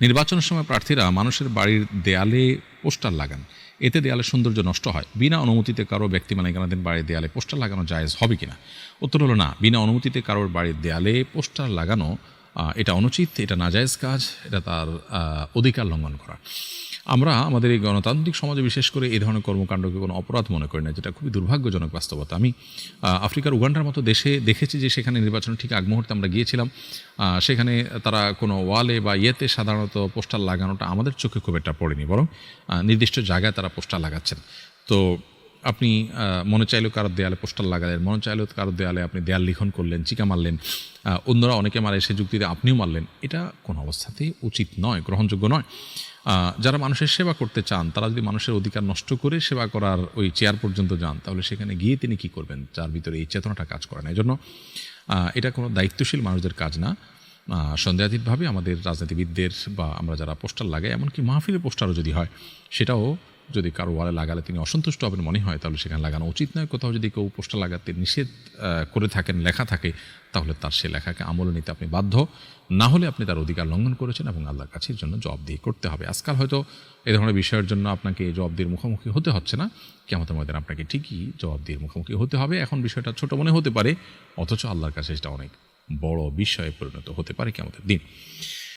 নির্বাচনের সময় প্রার্থীরা মানুষের বাড়ির দেয়ালে পোস্টার লাগান, এতে দেয়ালের সৌন্দর্য নষ্ট হয়। বিনা অনুমতিতে কারো ব্যক্তি মালিকানাধীন বাড়ির দেয়ালে পোস্টার লাগানো জায়েজ হবে কিনা? উত্তর হলো না। বিনা অনুমতিতে কারোর বাড়ির দেয়ালে পোস্টার লাগানো এটা অনুচিত, এটা নাজায়েজ কাজ, এটা তার অধিকার লঙ্ঘন করা। আমরা আমাদের এই গণতান্ত্রিক সমাজে বিশেষ করে এই ধরনের কর্মকাণ্ডকে কোনো অপরাধ মনে করি না, যেটা খুবই দুর্ভাগ্যজনক বাস্তবতা। আমি আফ্রিকার উগান্ডার মতো দেশে দেখেছি যে সেখানে নির্বাচনের ঠিক আগ মুহূর্তে আমরা গিয়েছিলাম, সেখানে তারা কোনো ওয়ালে বা ইয়েতে সাধারণত পোস্টার লাগানোটা আমাদের চোখে খুব একটা পড়েনি, বরং নির্দিষ্ট জায়গায় তারা পোস্টার লাগাচ্ছেন। তো আপনি মনে চাইলেও কারোর দেয়ালে পোস্টার লাগালেন, মনে চাইলেও কারোর দেয়ালে আপনি দেয়াল লিখন করলেন, চিকা মারলেন, অন্যরা অনেকে মারে সে যুক্তিতে আপনিও মারলেন, এটা কোনো অবস্থাতেই উচিত নয়, গ্রহণযোগ্য নয়। যারা মানুষের সেবা করতে চান তারা যদি মানুষের অধিকার নষ্ট করে সেবা করার ওই চেয়ার পর্যন্ত যান, তাহলে সেখানে গিয়ে তিনি কী করবেন, যার ভিতরে এই চেতনাটা কাজ করে না। এই জন্য এটা কোনো দায়িত্বশীল মানুষদের কাজ না। সন্দেহাতীতভাবে আমাদের রাজনীতিবিদদের বা আমরা যারা পোস্টার লাগাই, এমনকি মাহফিলের পোস্টারও যদি হয়, সেটাও যদি কারো ওয়ালে লাগালে তিনি অসন্তুষ্ট হবেন মনে হয়, তাহলে সেখানে লাগানো উচিত নয়। কোথাও যদি কেউ পোস্টার লাগাতে নিষেধ করে থাকেন, লেখা থাকে, তাহলে তার সে লেখাকে আমলে নিতে আপনি বাধ্য, না হলে আপনি তার অধিকার লঙ্ঘন করেছেন এবং আল্লাহর কাছে এর জন্য জবাবদিহি করতে হবে। আজকাল হয়তো এ ধরনের বিষয়ের জন্য আপনাকে জবাবদিহির মুখোমুখি হতে হচ্ছে না, কিয়ামতের ময়দানে আপনাকে ঠিকই জবাবদিহির মুখোমুখি হতে হবে। এখন বিষয়টা ছোট মনে হতে পারে, অথচ আল্লাহর কাছে সেটা অনেক বড় বিষয়ে পরিণত হতে পারে কিয়ামতের দিন।